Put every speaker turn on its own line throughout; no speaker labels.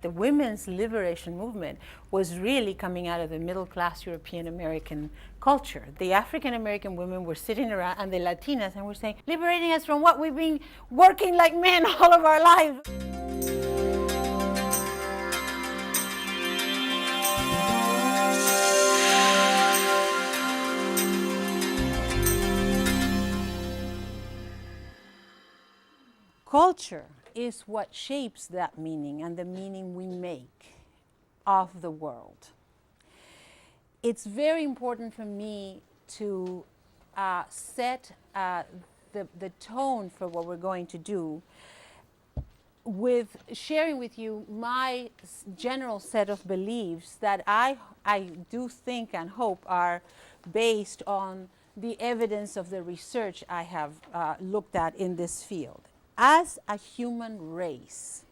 The women's liberation movement was really coming out of the middle-class European American culture. The African American women were sitting around, and the Latinas, and were saying, liberating us from what we've been working like men all of our lives. Culture is what shapes that meaning and the meaning we make of the world. It's very important for me to set the tone for what we're going to do with sharing with you my general set of beliefs that I do think and hope are based on the evidence of the research I have looked at in this field. As a human race,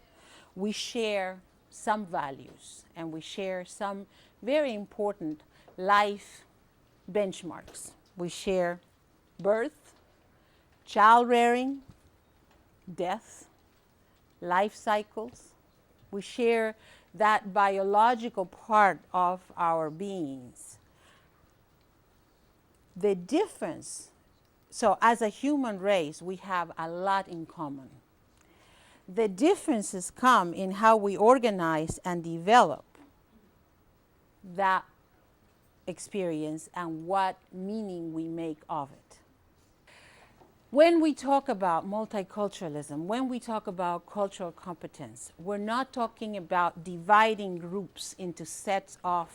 we share some values and we share some very important life benchmarks. We share birth, child rearing, death, life cycles. We share that biological part of our beings. The difference, so as a human race, we have a lot in common. The differences come in how we organize and develop that experience and what meaning we make of it. When we talk about multiculturalism, when we talk about cultural competence, we're not talking about dividing groups into sets of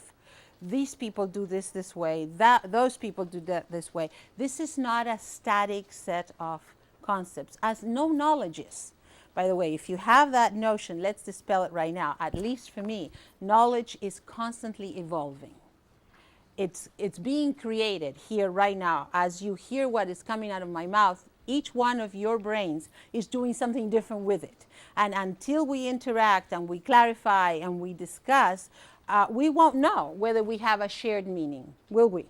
these people do this way, those people do that this way. This is not a static set of concepts, as no knowledge is. By the way, if you have that notion, let's dispel it right now. At least for me, knowledge is constantly evolving. It's being created here right now. As you hear what is coming out of my mouth, each one of your brains is doing something different with it. And until we interact and we clarify and we discuss, we won't know whether we have a shared meaning, will we?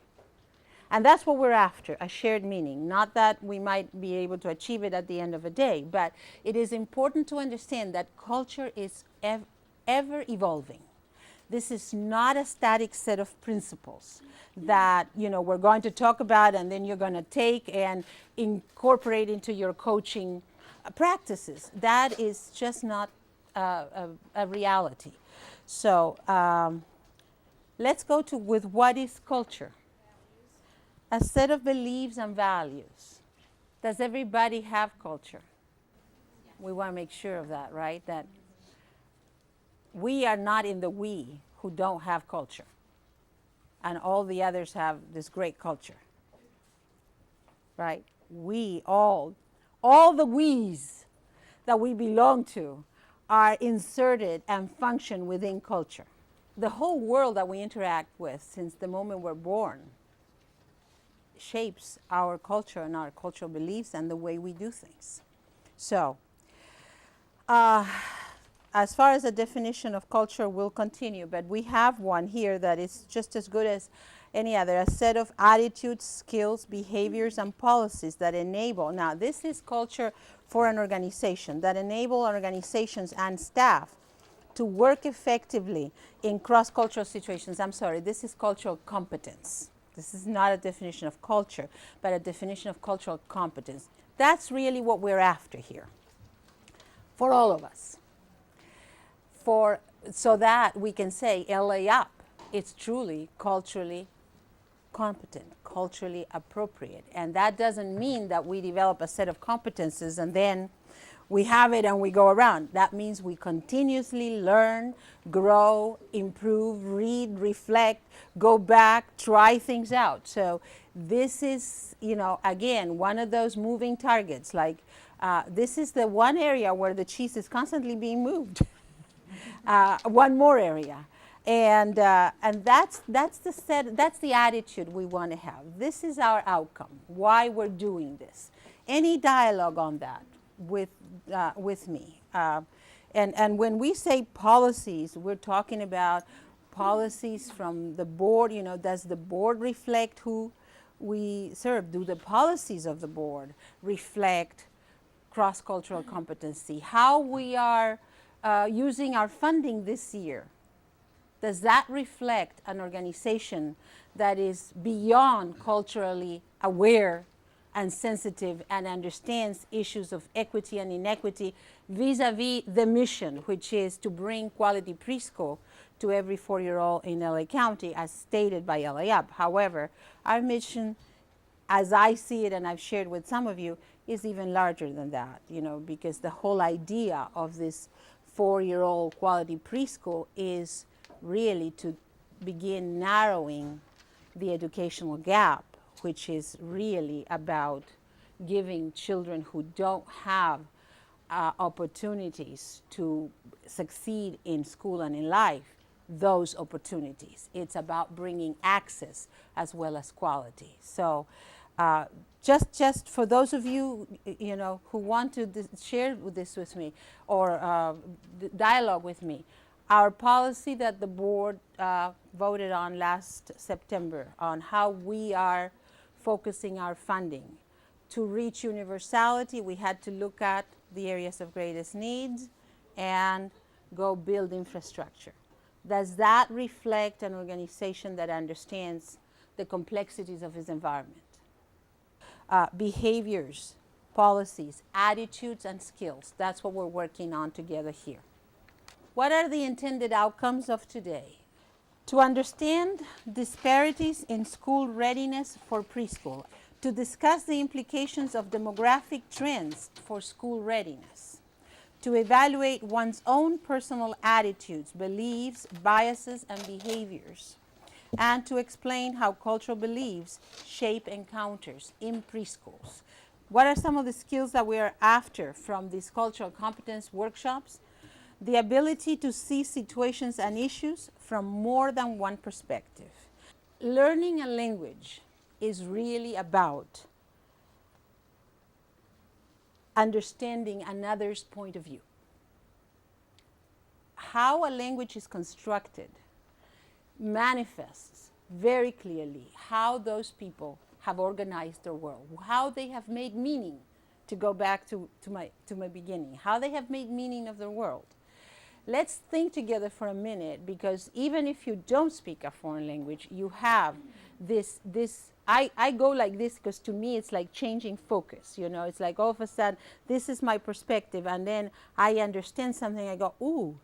And that's what we're after, a shared meaning. Not that we might be able to achieve it at the end of a day, but it is important to understand that culture is ever evolving. This is not a static set of principles that we're going to talk about and then you're going to take and incorporate into your coaching practices. That is just not a reality. So let's go to with what is culture? A set of beliefs and values. Does everybody have culture? We want to make sure of that, right? That we are not in the we who don't have culture. And all the others have this great culture. Right? We all the we's that we belong to are inserted and function within culture. The whole world that we interact with since the moment we're born shapes our culture and our cultural beliefs and the way we do things. So, as far as the definition of culture, we'll continue, but we have one here that is just as good as any other, a set of attitudes, skills, behaviors, and policies that enable, now this is culture for an organization, that enable organizations and staff to work effectively in cross-cultural situations. I'm sorry, this is cultural competence. This is not a definition of culture, but a definition of cultural competence. That's really what we're after here, for all of us. So that we can say LAUP, it's truly culturally competent, culturally appropriate. And that doesn't mean that we develop a set of competences and then we have it and we go around. That means we continuously learn, grow, improve, read, reflect, go back, try things out. So this is, again, one of those moving targets. Like this is the one area where the cheese is constantly being moved. One more area. And that's the attitude we want to have. This is our outcome, why we're doing this. Any dialogue on that with me. And when we say policies, we're talking about policies from the board. Does the board reflect who we serve? Do the policies of the board reflect cross-cultural competency? How we are using our funding this year, does that reflect an organization that is beyond culturally aware and sensitive and understands issues of equity and inequity vis-a-vis the mission, which is to bring quality preschool to every 4-year-old in LA County, as stated by LAUP? However, our mission, as I see it and I've shared with some of you, is even larger than that, because the whole idea of this 4-year-old quality preschool is really to begin narrowing the educational gap, which is really about giving children who don't have opportunities to succeed in school and in life those opportunities. It's about bringing access as well as quality. So just for those of you, who want to share this with me or dialogue with me, our policy that the board voted on last September on how we are focusing our funding to reach universality, we had to look at the areas of greatest needs and go build infrastructure. Does that reflect an organization that understands the complexities of its environment? Behaviors, policies, attitudes, and skills. That's what we're working on together here. What are the intended outcomes of today? To understand disparities in school readiness for preschool, to discuss the implications of demographic trends for school readiness, to evaluate one's own personal attitudes, beliefs, biases, and behaviors, and to explain how cultural beliefs shape encounters in preschools. What are some of the skills that we are after from these cultural competence workshops? The ability to see situations and issues from more than one perspective. Learning a language is really about understanding another's point of view. How a language is constructed manifests very clearly how those people have organized their world, how they have made meaning, to go back to my beginning, how they have made meaning of their world. Let's think together for a minute, because even if you don't speak a foreign language, you have this I go like this because to me it's like changing focus, it's like all of a sudden this is my perspective, and then I understand something, I go, ooh,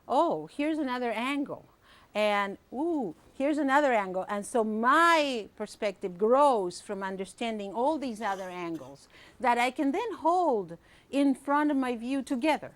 oh, here's another angle, and ooh, here's another angle, and so my perspective grows from understanding all these other angles that I can then hold in front of my view together.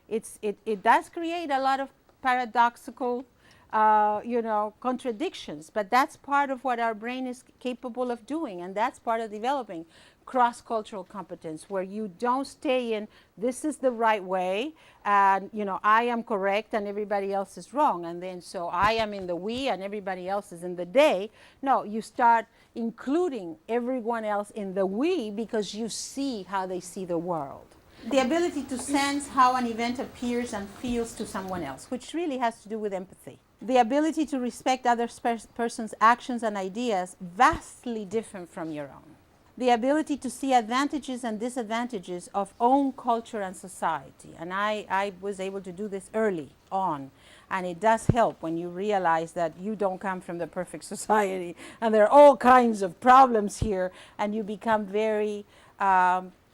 It does create a lot of paradoxical contradictions, but that's part of what our brain is capable of doing, and that's part of developing cross-cultural competence, where you don't stay in this is the right way and I am correct and everybody else is wrong, and then so I am in the we and everybody else is in the they. No, you start including everyone else in the we because you see how they see the world. The ability to sense how an event appears and feels to someone else, which really has to do with empathy. The ability to respect other person's actions and ideas vastly different from your own. The ability to see advantages and disadvantages of own culture and society. And I was able to do this early on. And it does help when you realize that you don't come from the perfect society and there are all kinds of problems here, and you become very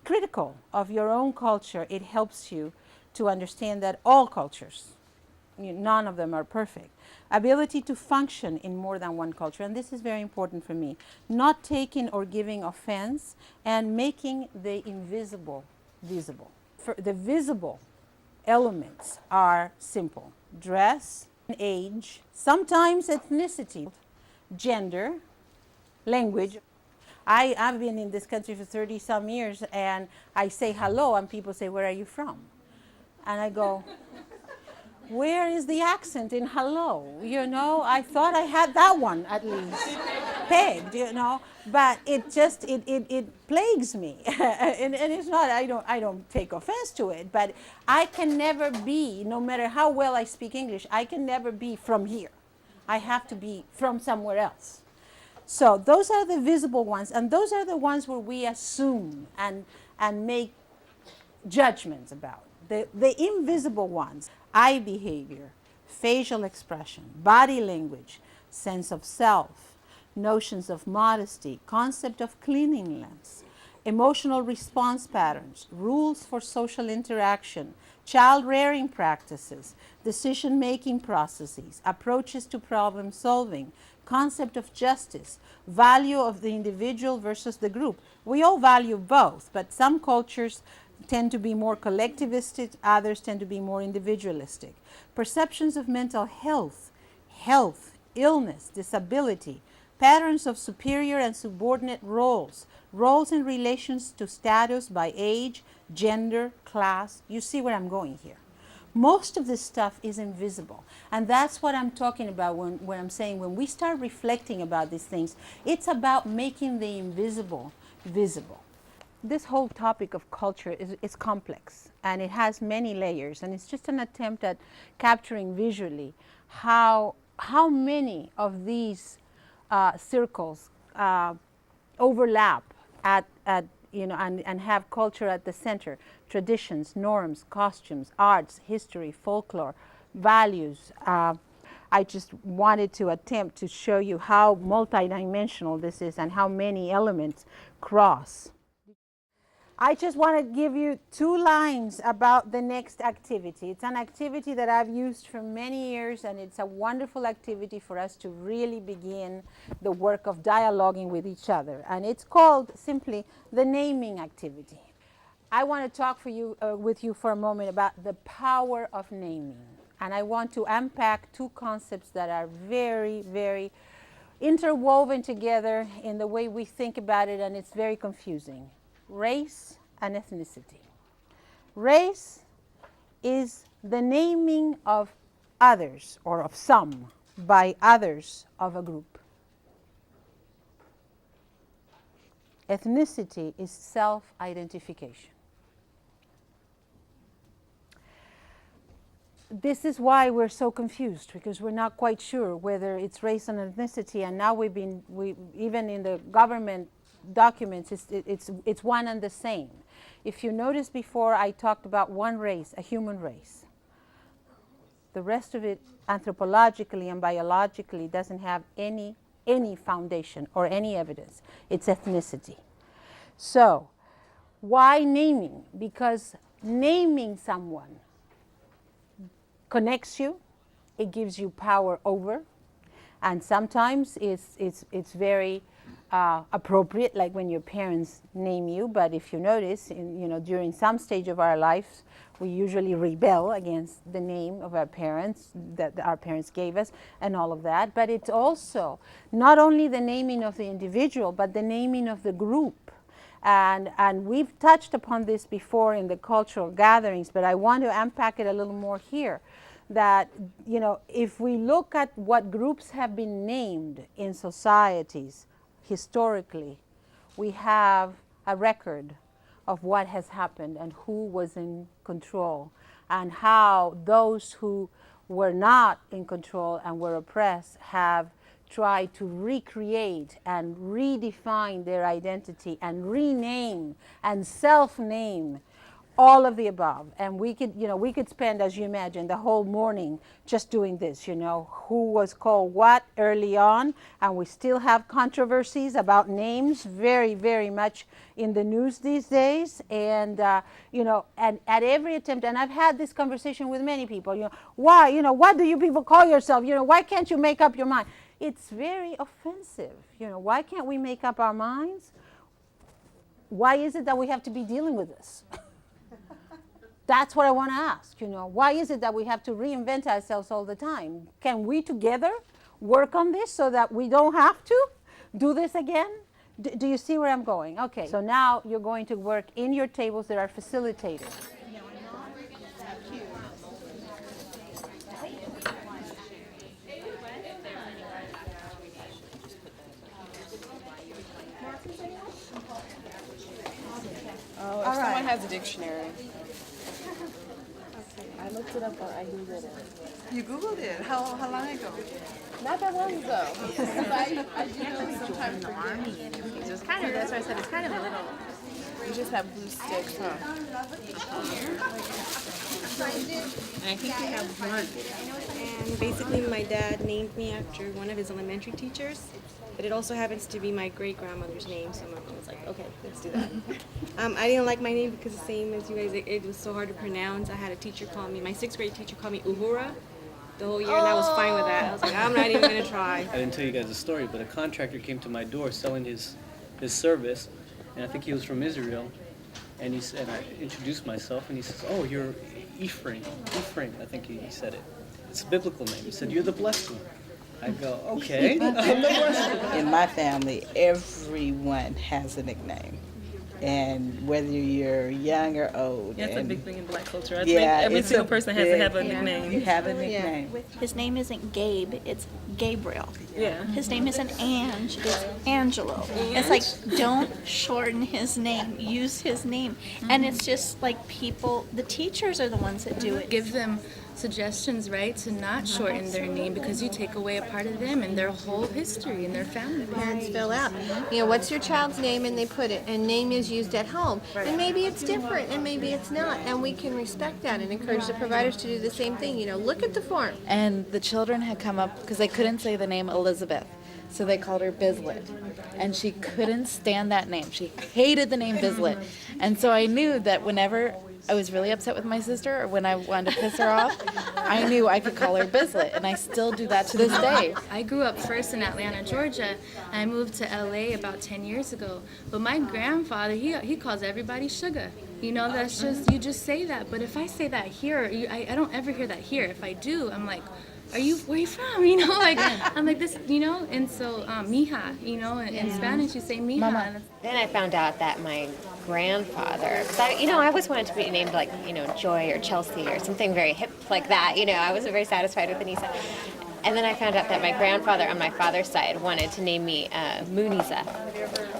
critical of your own culture. It helps you to understand that all cultures, none of them are perfect. Ability to function in more than one culture, and this is very important for me. Not taking or giving offense, and making the invisible visible. For the visible elements are simple: dress, age, sometimes ethnicity, gender, language. I've been in this country for 30 some years, and I say hello and people say, where are you from? And I go, where is the accent in hello? I thought I had that one at least pegged, but it plagues me. and it's not, I don't take offense to it, but I can never be, no matter how well I speak English, I can never be from here. I have to be from somewhere else. So those are the visible ones, and those are the ones where we assume and make judgments about. The invisible ones eye behavior, facial expression, body language, sense of self, notions of modesty, concept of cleanliness, emotional response patterns, rules for social interaction, child rearing practices, decision-making processes, approaches to problem solving, concept of justice, value of the individual versus the group. We all value both, but some cultures tend to be more collectivistic, others tend to be more individualistic. Perceptions of mental health, illness, disability, patterns of superior and subordinate roles, roles in relations to status by age, gender, class. You see where I'm going here. Most of this stuff is invisible. And that's what I'm talking about when I'm saying when we start reflecting about these things, it's about making the invisible visible. This whole topic of culture is complex, and it has many layers, and it's just an attempt at capturing visually how many of these circles overlap at and have culture at the center. Traditions, norms, costumes, arts, history, folklore, values. I just wanted to attempt to show you how multidimensional this is and how many elements cross. I just want to give you 2 lines about the next activity. It's an activity that I've used for many years, and it's a wonderful activity for us to really begin the work of dialoguing with each other. And it's called simply the naming activity. I want to talk with you for a moment about the power of naming. And I want to unpack 2 concepts that are very, very interwoven together in the way we think about it, and it's very confusing. Race and ethnicity. Race is the naming of others, or of some, by others of a group. Ethnicity is self-identification. This is why we're so confused, because we're not quite sure whether it's race and ethnicity, and now even in the government documents, it's one and the same. If you notice before, I talked about one race, a human race. The rest of it, anthropologically and biologically, doesn't have any foundation or any evidence. It's ethnicity. So, why naming? Because naming someone connects you, it gives you power over, and sometimes it's very appropriate, like when your parents name you. But if you notice, during some stage of our lives, we usually rebel against the name of our parents that our parents gave us and all of that. But it's also not only the naming of the individual, but the naming of the group. And we've touched upon this before in the cultural gatherings, but I want to unpack it a little more here. That, if we look at what groups have been named in societies, historically, we have a record of what has happened and who was in control, and how those who were not in control and were oppressed have tried to recreate and redefine their identity and rename and self-name all of the above. And we could spend, as you imagine, the whole morning just doing this, who was called what early on, and we still have controversies about names very, very much in the news these days. And, and at every attempt, and I've had this conversation with many people, why, what do you people call yourself? Why can't you make up your mind? It's very offensive. Why can't we make up our minds? Why is it that we have to be dealing with this? That's what I want to ask, Why is it that we have to reinvent ourselves all the time? Can we together work on this so that we don't have to do this again? Do you see where I'm going? Okay, so now you're going to work in your tables that are facilitated.
Oh, if someone has a dictionary. I looked it up, or I Googled it.
You Googled it? How long ago?
Not that long ago. I do know sometimes
the army and everything. So it's kind of, that's why I said it's kind of a little
You just have blue sticks, huh?
I think we have one. And basically my dad named me after one of his elementary teachers, but it also happens to be my great-grandmother's name, so my mom was like, okay, let's do that. I didn't like my name because the same as you guys, it was so hard to pronounce. I had a teacher call me, my 6th grade teacher called me Uhura the whole year, and I was fine with that. I was like, I'm not even going to try.
I didn't tell you guys the story, but a contractor came to my door selling his service, and I think he was from Israel. And he said, I introduced myself, and he says, "Oh, you're Ephraim." Ephraim, I think he said it. It's a biblical name. He said, "You're the blessed one." I go, "Okay, I'm the blessed one."
In my family, everyone has a nickname. And whether you're young or old.
That's a big thing in Black culture. I
Yeah,
think every
it's
single
a
person has to have a
big-
nickname.
You have a nickname.
His name isn't Gabe, it's Gabriel.
Yeah.
His name isn't Ange, it's Angelo. It's like, don't shorten his name, use his name. And it's just like people, the teachers are the ones that do it.
Give them suggestions, right, to not shorten their name, because you take away a part of them and their whole history and their family.
Parents fill out, what's your child's name, and they put it, and name is used at home. And maybe it's different, and maybe it's not, and we can respect that and encourage the providers to do the same thing. Look at the form.
And the children had come up because they couldn't say the name Elizabeth, so they called her Bizlet, and she couldn't stand that name. She hated the name Bizlet, and so I knew that whenever I was really upset with my sister, or when I wanted to piss her off, I knew I could call her Bizlet, and I still do that to this day.
I grew up first in Atlanta, Georgia. I moved to LA about 10 years ago. But my grandfather, he calls everybody Sugar. That's just, you just say that. But if I say that here, I don't ever hear that here. If I do, I'm like, where are you from? I'm like this, and so, mija, in Spanish you say mija.
Mama.
Then I found out that my grandfather, because I always wanted to be named like, Joy or Chelsea or something very hip like that. I wasn't very satisfied with Anissa. And then I found out that my grandfather on my father's side wanted to name me Muniza.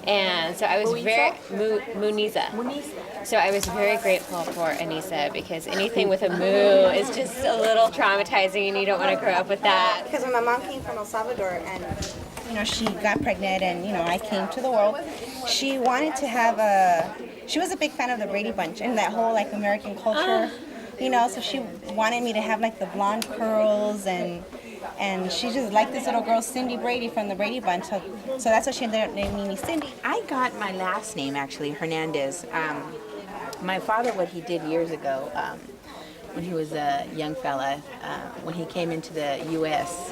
And so I was Muniza. So I was very grateful for Anissa, because anything with a moo is just a little traumatizing, and you don't want to grow up with that.
Because when my mom came from El Salvador and she got pregnant and I came to the world, she wanted to have she was a big fan of the Brady Bunch and that whole American culture, so she wanted me to have the blonde curls, and she just liked this little girl, Cindy Brady, from the Brady Bunch. So that's why she ended up naming me Cindy.
I got my last name, actually, Hernandez. My father, what he did years ago, when he was a young fella, when he came into the U.S.,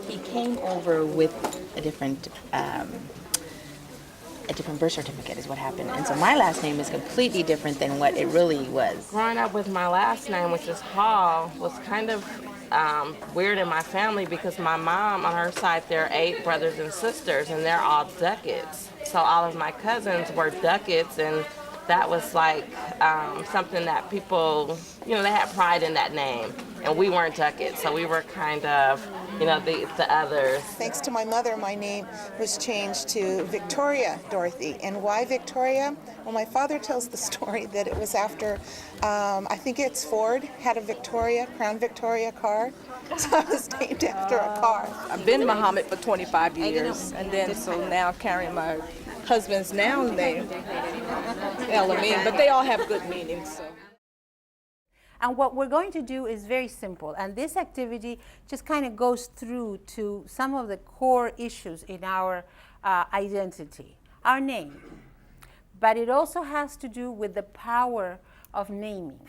he came over with a different birth certificate is what happened. And so my last name is completely different than what it really was.
Growing up with my last name, which is Hall, was kind of weird in my family, because my mom, on her side, there are 8 brothers and sisters, and they're all Duckets. So all of my cousins were Duckets, and that was something that people, they had pride in that name. And we weren't Duckets, so we were kind of, the others.
Thanks to my mother, my name was changed to Victoria Dorothy. And why Victoria? Well, my father tells the story that it was after, I think it's Ford, had a Crown Victoria car. So I was named after a car.
I've been Muhammad for 25 years, and then so now carrying my husband's now name, Elamine, but they all have good meanings. So.
And what we're going to do is very simple, and this activity just kind of goes through to some of the core issues in our identity, our name. But it also has to do with the power of naming.